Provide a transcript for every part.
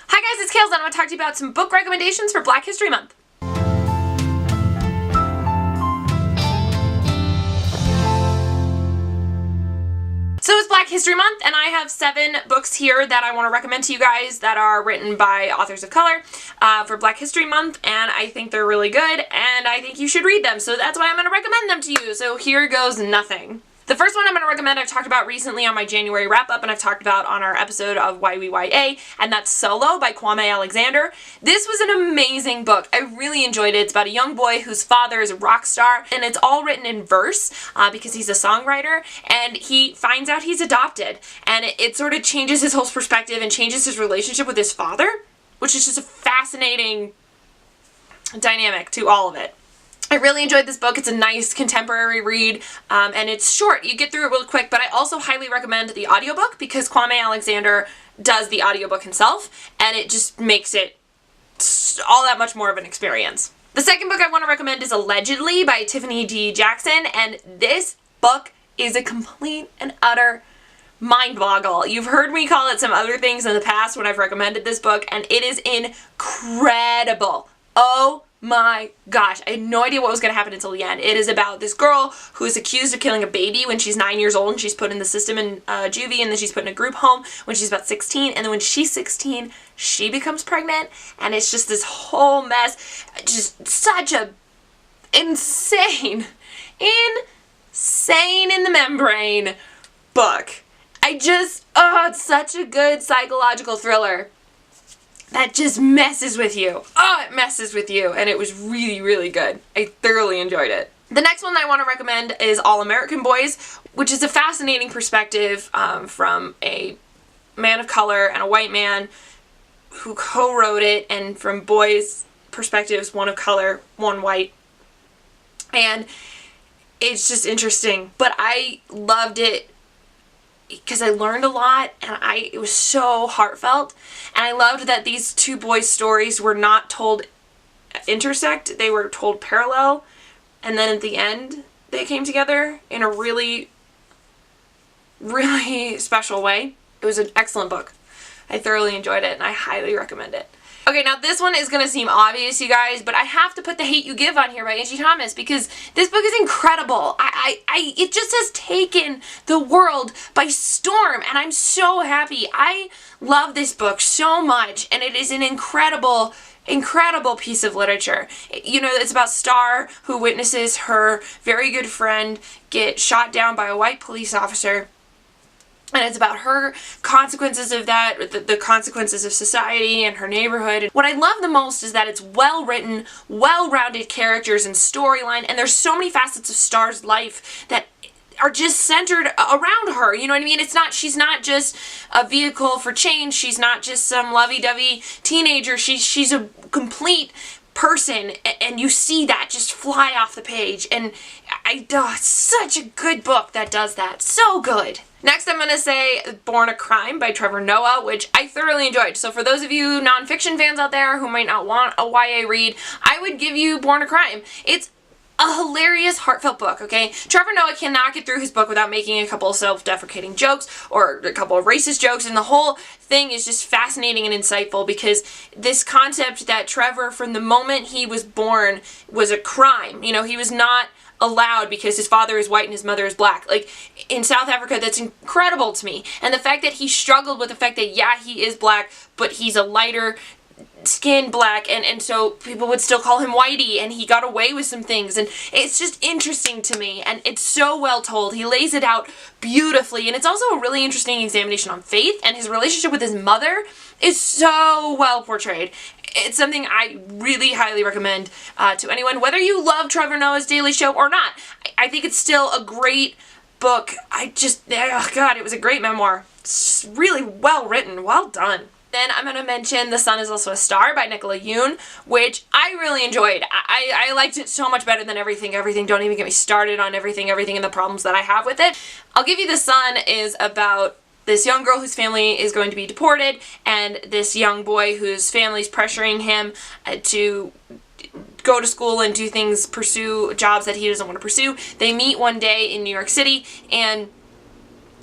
Hi guys, it's Kales and I'm going to talk to you about some book recommendations for Black History Month. So it's Black History Month and I have 7 books here that I want to recommend to you guys that are written by authors of color for Black History Month, and I think they're really good and I think you should read them, so that's why I'm going to recommend them to you. So here goes nothing. The first one I'm going to recommend I've talked about recently on my January wrap-up and I've talked about on our episode of YWYA, and that's Solo by Kwame Alexander. This was an amazing book. I really enjoyed it. It's about a young boy whose father is a rock star, and it's all written in verse because he's a songwriter, and he finds out he's adopted, and it sort of changes his whole perspective and changes his relationship with his father, which is just a fascinating dynamic to all of it. I really enjoyed this book. It's a nice contemporary read, and it's short. You get through it real quick, but I also highly recommend the audiobook because Kwame Alexander does the audiobook himself, and it just makes it all that much more of an experience. The second book I want to recommend is Allegedly by Tiffany D. Jackson, and this book is a complete and utter mind boggle. You've heard me call it some other things in the past when I've recommended this book, and it is incredible. Oh my gosh, I had no idea what was going to happen until the end. It is about this girl who is accused of killing a baby when she's 9 years old, and she's put in the system in juvie, and then she's put in a group home when she's about 16, and then when she's 16, she becomes pregnant, and it's just this whole mess. Just such a insane in the membrane book. It's such a good psychological thriller that just messes with you. Oh, it messes with you, and it was really, really good. I thoroughly enjoyed it. The next one I want to recommend is All American Boys, which is a fascinating perspective from a man of color and a white man who co-wrote it, and from boys' perspectives, one of color, one white. And it's just interesting, but I loved it because I learned a lot, and it was so heartfelt, and I loved that these two boys' stories were not told intersect, they were told parallel, and then at the end they came together in a really, really special way. It was an excellent book. I thoroughly enjoyed it, and I highly recommend it. Okay, now this one is going to seem obvious, you guys, but I have to put The Hate U Give on here by Angie Thomas because this book is incredible. It just has taken the world by storm, and I'm so happy. I love this book so much, and it is an incredible piece of literature. You know, it's about Star, who witnesses her very good friend get shot down by a white police officer. And it's about her consequences of that, the consequences of society and her neighborhood. What I love the most is that it's well-written, well-rounded characters and storyline, and there's so many facets of Star's life that are just centered around her. You know what I mean? She's not just a vehicle for change. She's not just some lovey-dovey teenager. She's a complete person, and you see that just fly off the page, and it's such a good book that does that. So good. Next, I'm going to say Born a Crime by Trevor Noah, which I thoroughly enjoyed. So for those of you nonfiction fans out there who might not want a YA read, I would give you Born a Crime. It's a hilarious, heartfelt book, okay? Trevor Noah cannot get through his book without making a couple of self-deprecating jokes or a couple of racist jokes, and the whole thing is just fascinating and insightful because this concept that Trevor, from the moment he was born, was a crime. You know, he was not allowed because his father is white and his mother is black. Like, in South Africa, that's incredible to me. And the fact that he struggled with the fact that, yeah, he is black, but he's a lighter skin black, and so people would still call him whitey, and he got away with some things, and it's just interesting to me, and it's so well told. He lays it out beautifully, and it's also a really interesting examination on faith, and his relationship with his mother is so well portrayed. It's something I really highly recommend to anyone, whether you love Trevor Noah's Daily Show or not. I think it's still a great book. Oh God, it was a great memoir. It's really well written, well done. Then I'm going to mention The Sun is Also a Star by Nicola Yoon, which I really enjoyed. I liked it so much better than Everything. Don't even get me started on Everything and the problems that I have with it. I'll give you The Sun is about this young girl whose family is going to be deported, and this young boy whose family's pressuring him to go to school and do things, pursue jobs that he doesn't want to pursue. They meet one day in New York City, and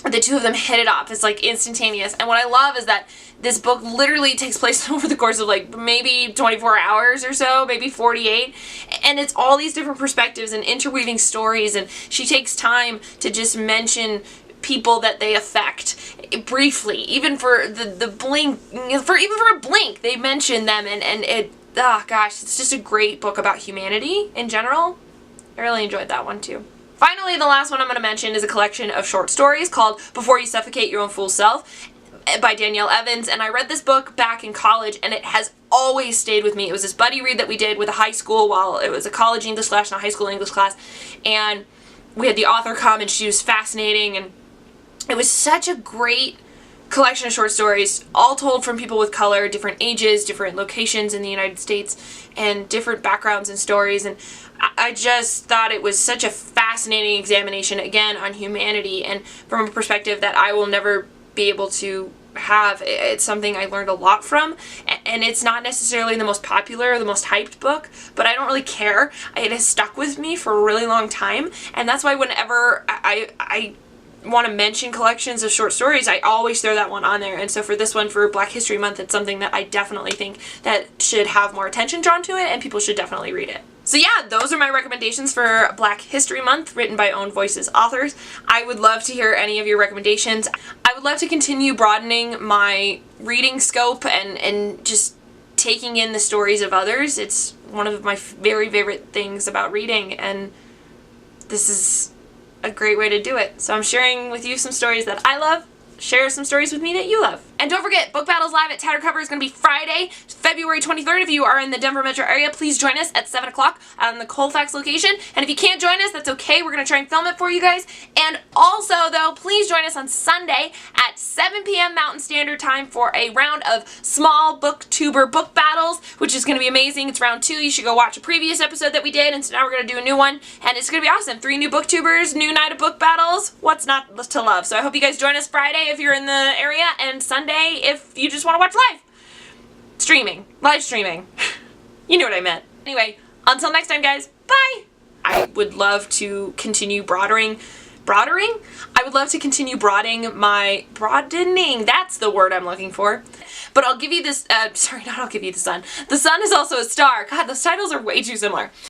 the two of them hit it off. It's like instantaneous. And what I love is that this book literally takes place over the course of like maybe 24 hours or so, maybe 48. And it's all these different perspectives and interweaving stories. And she takes time to just mention people that they affect briefly, even for the blink, even for a blink, they mention them. And it, oh gosh, it's just a great book about humanity in general. I really enjoyed that one too. Finally, the last one I'm going to mention is a collection of short stories called Before You Suffocate Your Own Fool Self by Danielle Evans, and I read this book back in college, and it has always stayed with me. It was this buddy read that we did with a high school, while it was a college English class and a high school English class, and we had the author come, and she was fascinating, and it was such a great collection of short stories, all told from people with color, different ages, different locations in the United States, and different backgrounds and stories. And I just thought it was such a fascinating examination, again, on humanity, and from a perspective that I will never be able to have. It's something I learned a lot from, and it's not necessarily the most popular or the most hyped book, but I don't really care. It has stuck with me for a really long time, and that's why whenever I want to mention collections of short stories, I always throw that one on there. And so for this one, for Black History Month, it's something that I definitely think that should have more attention drawn to it, and people should definitely read it. So yeah, those are my recommendations for Black History Month, written by Own Voices authors. I would love to hear any of your recommendations. I would love to continue broadening my reading scope and just taking in the stories of others. It's one of my very favorite things about reading, and this is a great way to do it. So I'm sharing with you some stories that I love. Share some stories with me that you love. And don't forget, Book Battles Live at Tattered Cover is going to be Friday, February 23rd. If you are in the Denver metro area, please join us at 7 o'clock out in the Colfax location. And if you can't join us, that's okay. We're going to try and film it for you guys. And also, though, please join us on Sunday at 7 p.m. Mountain Standard Time for a round of small booktuber book battles, which is going to be amazing. It's round 2. You should go watch a previous episode that we did, and so now we're going to do a new one, and it's going to be awesome. 3 new booktubers, new night of book battles. What's not to love? So I hope you guys join us Friday if you're in the area, and Sunday if you just want to watch live streaming. You know what I meant. Anyway, until next time, guys, bye! I would love to continue broadening, that's the word I'm looking for. But I'll give you this, sorry, not I'll give you the sun. The sun is also a star. God, those titles are way too similar.